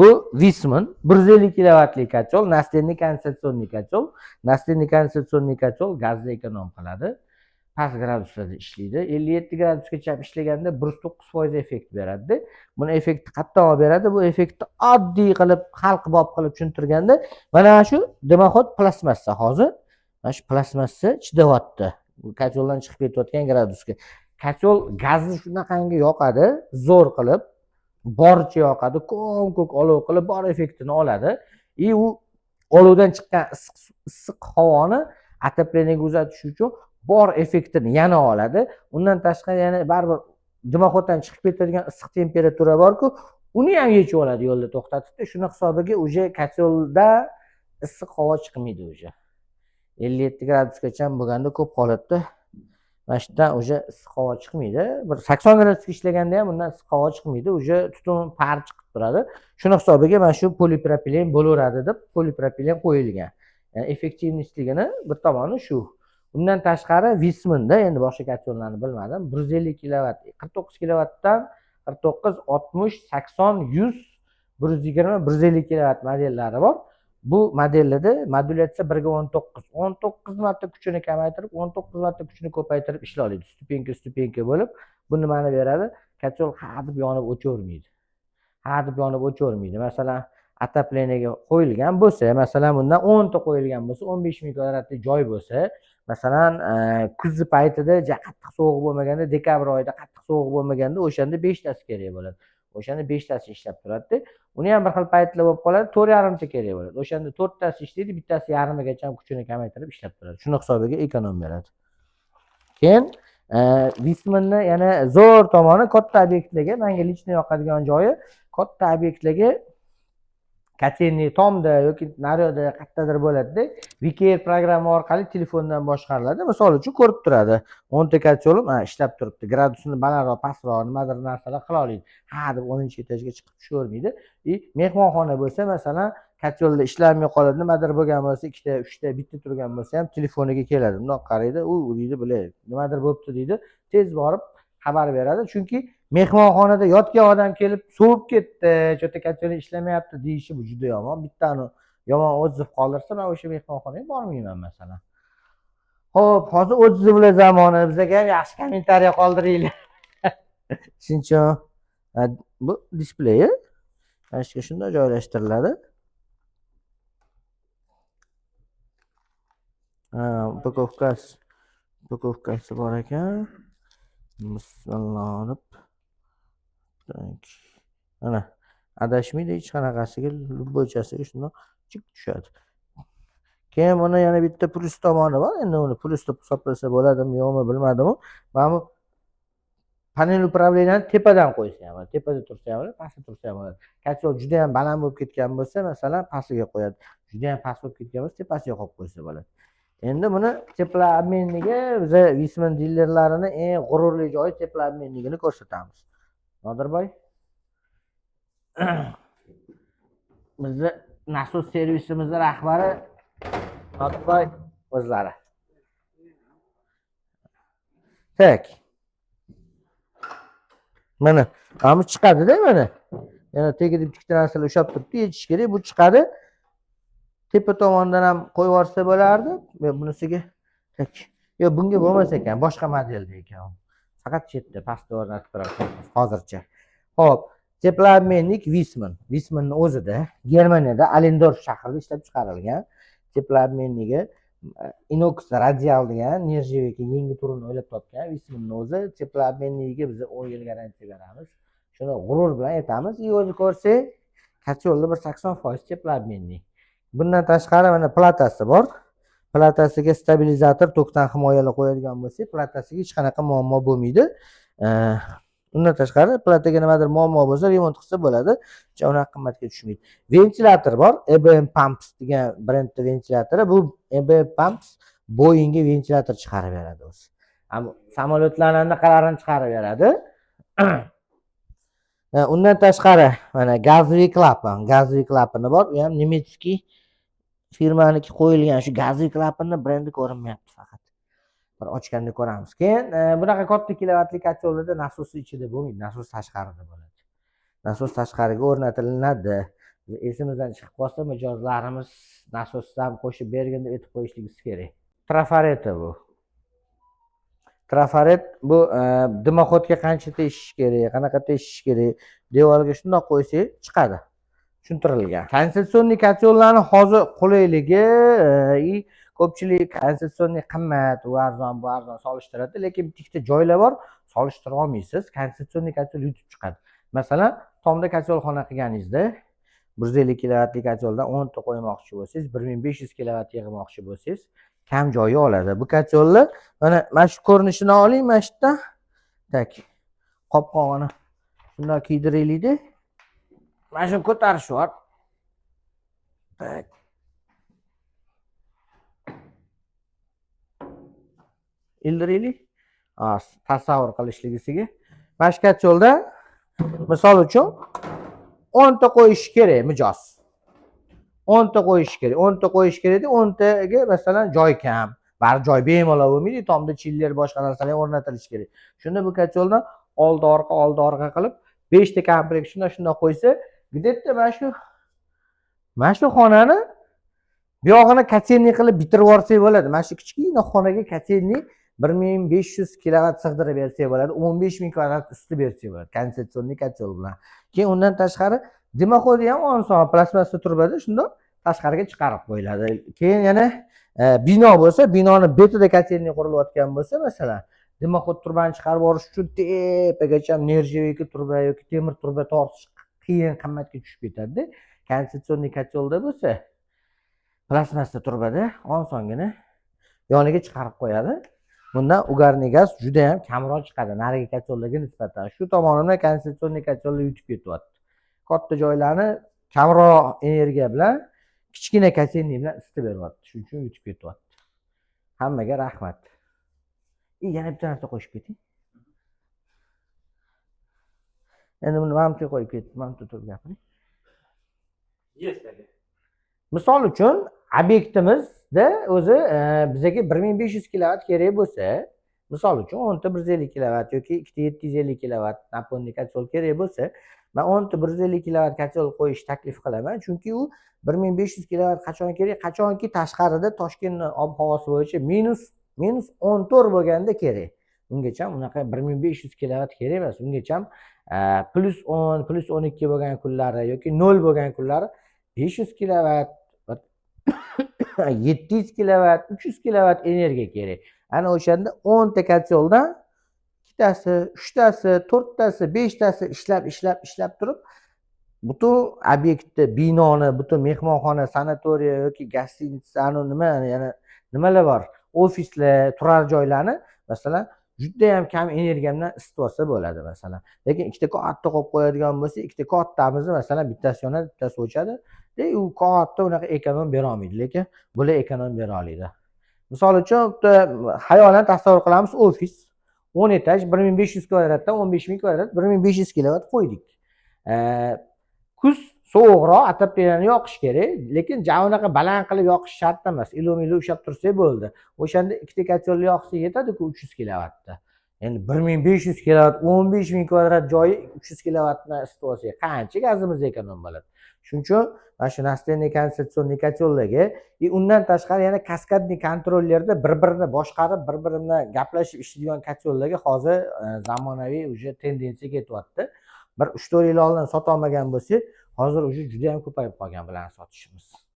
Bu Viessmann 150 kilovatli kotел, настенный kondensatsionniy kotел. Настенный kondensatsionniy kotел gazni ekonom qiladi. Past graduslarda ishlaydi. 57 gradusgacha ishlaganda 109% effekt beradi. Buni effekti qayerdan olib beradi? Bu effektni oddiy qilib, xalq bob qilib tushuntirganda, mana shu dimoxod plastmassa hozir. Mana shu plastmassa chidayapti. Koteldan chiqib ketayotgan gradusga. Kotel gazni shunaqangi yoqadi, zo'r qilib, boricha yoqadi, ko'k olov qilib bor effektini oladi. U olovdan chiqqan issiq havoni отоплениyaga uzatish uchun bor effektini yana oladi. Undan tashqari yana baribir dimoxoddan chiqib ketadigan issiq temperatura bor-ku, uni ham yechib oladi yo'lda to'xtatibdi. Shuni hisobiga uje kotelda issiq havo chiqmaydi uje. 57 gradusgacha bo'lganda ko'p holatda mana shundan uje issiq havo chiqmaydi. Bir 80 gradusga ishlaganda ham bundan issiq havo chiqmaydi. Uje tutun par chiqib turadi. Shuni hisobiga mana shu polipropilen bo'laveradi deb polipropilen qo'yilgan. Yani effektivnostligini bir tomoni shu. Undan tashqari Viessmannda endi boshqa kotellarni bilmadim. 150 kilovat, 49 kilovatdan 49, 60, 80, 100, 120, 150 kilovat modellari bor. Bu modellada modulyatsiya 1 ga 19. 19 marta kuchini kamaytirib, 19 marta kuchini ko'paytirib ishla oladi. Stupenka bo'lib, bu nimani beradi? Kotel ha deb yonib o'chavermaydi. Ha deb yonib o'chavermaydi. Masalan, отоплениyaga qo'yilgan bo'lsa, masalan bundan 10 ta qo'yilgan bo'lsa, 15 ming kvadratli joy bo'lsa, masalan, kuz paytida qattiq sovuq bo'lmaganda, dekabr oyida qattiq sovuq bo'lmaganda, o'shanda 5 tasi kerak bo'ladi. O'shanda 5 tasi ishlab turadi. Uni ham bir xil paytlar bo'lib qoladi, 4,5 ta kerak bo'ladi. O'shanda 4 tasi ishlaydi, bittasi yarmigacha ham kuchini kamaytirib ishlab turadi. Shuni hisobiga ekonom beradi. Keyin Viessmannni yana zo'r tomoni katta obyektlarga, menga lichni yoqadigan joyi, katta obyektlarga kotelniy tomda yoki naryoqda qayerdadir bo'ladi-da, VKR programma orqali telefondan boshqariladi. Misol uchun ko'rib turadi. 10 ta kotelim ishlab turibdi. Gradusini balandroq, pastroq nimadir narsalar qila oladi. Ha deb 10-etajga chiqib tushavermaydi. Mehmonxona bo'lsa, masalan, kotelda ishlamay qoladi, nimadir bo'lgan bo'lsa, 2 ta, 3 ta bitta turgan bo'lsa ham telefoniga keladi. Bundoq qaraydi, u deydi, biladi, nimadir bo'libdi deydi, tez borib xabar beradi. Chunki mehmonxonada yotgan odam kelib sovib ketdi, cho'ta kotel ishlamayapti deyishi bu juda yomon. Bittani yomon o'zib qoldirsa, men o'sha mehmonxonaga bormayman masalan. Xo'p, hozir o'zizlar zamoni, bizga ham yaxshi kommentariya qoldiringlar. Shuncha bu displeyi mana shu shunday joylashtiriladi. Upakovkasi bor ekan. Bismillah. Mana adashmaydi, hech qanaqasiga bo'chasiga shundoq chiq tushadi. Keyin buni yana bitta plus tomoni bor. Endi uni plus deb hisoblasa bo'ladimi, yo'qmi bilmadim. Mana bu panel upravleniyani tepadan qo'ysa ham, tepada tursa ham bo'ladi, pastda tursa ham bo'ladi. Kotel juda ham baland bo'lib ketgan bo'lsa, masalan, pastiga qo'yadi. Juda ham past bo'lib ketgan bo'lsa, tepasiga qo'yib qo'ysa bo'ladi. Endi buni teplobmenniga biz Viessmann dilerlarini eng g'ururli joyi teplobmenligini ko'rsatamiz. Nodirboy, bizni nasos servisimizning rahbari Nodirboy o'zlari. Tak. Mana, bu chiqadi-da mana. Yana tegib ikkita narsalar ushlab turibdi, yechish kerak, bu chiqadi. Tepa tomondan ham qo'yib yuborsa bo'lardi. Bunisiga tak. Yo'q, bunga bo'lmas ekan, boshqa modelda ekan. Faqat chetda pastda o'rnatib turamiz hozircha. Xo'p, teplobmennik Viessmann. Viessmannning o'zida Germaniyada Allendorf shahrida ishlab chiqarilgan. Teplobmenniga inox radial degan nержавейка yangi turini o'ylab topgan. Viessmannning o'zi teplobmenniga biz 10 yil garantiya beramiz. Shuni g'urur bilan aytamiz. O'zi ko'rsang, kotelda 80% teplobmennik. Bundan tashqari mana platasi bor. Platasiga stabilizator, tokdan himoyalar qo'yadigan bo'lsa, platasiga hech qanaqa muammo bo'lmaydi. Undan tashqari plataga nimadir muammo bo'lsa, remont qilsa bo'ladi. Unaqa qimmatga tushmaydi. Ventilator bor. EBM Pumps degan brendning ventilyatori. Bu EBM Pumps Boeingga ventilator chiqarib beradi o'zi. Samolyotlarning qalarini chiqarib beradi. Undan tashqari mana gazli klapani bor. U ham nemetskiy firmaniki qo'yilgan shu gazli klapanni brendi ko'rinmayapti faqat. Bir ochganda ko'ramiz. Keyin bunaqa katta kilovatli kotellarda nasos ichida bo'lmaydi, nasos tashqarida bo'ladi. Nasos tashqariga o'rnatiladi. esimizdan chiqib qolsa mijozlarimiz nasosdan qo'shib bergin deb aytib qo'yishligimiz kerak. Trafareta bu. Trafaret bu dimoxodga qancha teshish kerak, qanaqa teshish kerak, devorga shundoq qo'ysangiz chiqadi. Tushuntirilgan. Konstitutsioniy kotyollarni hozir qulayligi и ko'pchilik konstitutsioniy qimmat, u arzon, bu arzon solishtiradi, lekin bitta ikkita joylar bor, solishtira olmaysiz. Konstitutsioniy kotyol yutib chiqadi. Masalan, tomda kotyolxona qilganingizda 150 kilovatlik kotyoldan 10 ta qo'ymoqchi bo'lsangiz, 1500 kilovat yig'moqchi bo'lsangiz, kam joyi oladi. Bu kotyollar mana shu ko'rinishini oling, mana shu yerda. Tak. Qopqog'ini shunday kiydiraylik-da. Mana shuni ko'tarish bor. Tak. Ildiraylik. Tasavvur qilishligisiga. Mana shu kotyolda misol uchun 10 ta qo'yish kerak mijoz. 10 ta qo'yish kerak. 10 ta qo'yish kerakda 10 taga masalan joy kam. Bar joy bemalol bo'lmaydi, tomda chiller boshqa narsalar o'rnatilishi kerak. Shunda bu kotyoldan oldi orqa qilib 5 ta komplekt shunday qo'ysa, где-то mana shu xonani bu yog'ini kotelniy qilib bitirib yuborsak bo'ladi. Mana shu kichkina xonaga kotelniy 1500 kilovat sig'dirib bersak bo'ladi, 15000 kvadrat usti bersak bo'ladi, konstitutsioniy kotyol bilan. Keyin undan tashqari dimoxodi ham oson plastmassa turbada shundoq tashqariga chiqarib qo'yiladi. Keyin yana bino bo'lsa, binoni betida kotelniy qurilayotgan bo'lsa, masalan, dimoxod turbani chiqarib yuborish uchun tepagacha nержавейка turba yoki temir turba tortish qiyin, qimmatga tushib ketadi. Konstitutsioniy kotyolda bo'lsa, plastmassa turbada osongina yoniga chiqarib qo'yadi. Bundan ugarniy gaz juda ham kamroq chiqadi narigi kotyollarga nisbatan. Shu tomonidan konstitutsioniy kotyollar yutib ketyapti. Katta joylarni kamroq energiya bilan kichkina kotelniy bilan isitib beryapti. Shuning uchun yutib ketyapti. Hammaga rahmat. Yana bitta narsa qo'shib keting. Endi buni mamtga qo'yib ketdim. Mamtga turib gapiring. Misol uchun obyektimizda o'zi bizga 1500 kilovat kerak bo'lsa, misol uchun 10 ta 150 kilovat yoki 2 ta 750 kilovat napolniy kotyol kerak bo'lsa, men 10 ta 150 kilovat kotyol qo'yish taklif qilaman, chunki u 1500 kilovat qachon kerak? Qachonki tashqarida Toshkent ob-havosi bo'yicha -14 bo'lganda kerak. Ungacha unaqa 1500 kilovat kerak emas. Ungacha +10, +12 bo'lgan kunlari yoki 0 bo'lgan kunlari 500 kilovat 700 kilovat, 300 kilovat energiya kerak. Ana o'shanda 10 ta kotyoldan 2 tasi, 3 tasi, 4 tasi, 5 tasi ishlab turib, butun obyektni, binoni, butun mehmonxona, sanatoriya yoki gostinitsa, yana nimalar bor? Ofislar, turar joylarni masalan juda ham kam energiya bilan isitib olsa bo'ladi masalan. Lekin ikkita katta qo'yib qo'yadigan bo'lsa, ikkita kattamizni masalan bittasi yonadi, bittasi o'chadi. U katta unaqa ekonom bera olmaydi, lekin bular ekonom bera oladi. Misol uchun hayolan tasavvur qilamiz, ofis 10 etaj 1500 kvadratdan 15000 kvadrat 1500 kilovat qo'ydik. Kuz sovuqroq, отопление yoqish kerak, lekin unaqa baland qilib yoqish shart emas. Ilom-ilo ushlab tursa bo'ldi. O'shanda ikkita kotyol yoqsa yetadi-ku 300 kilovatda. Endi 1500 kilovat 15000 kvadrat joyi 300 kilovatni isitib olsak, qancha gazimiz ekonom bo'ladi? Shuning uchun mana shu настенный konstitutsioniy kotyollarga undan tashqari yana kaskadniy kontrollerda bir-birini boshqarib, bir-biri bilan gaplashib ishlaydigan kotyollarga hozir zamonaviy uje tendensiya ketyapti. Bir 3-4 yil oldin sota olmagan bo'lsak, hozir uje juda ham ko'payib qolgan bilan sotishimiz.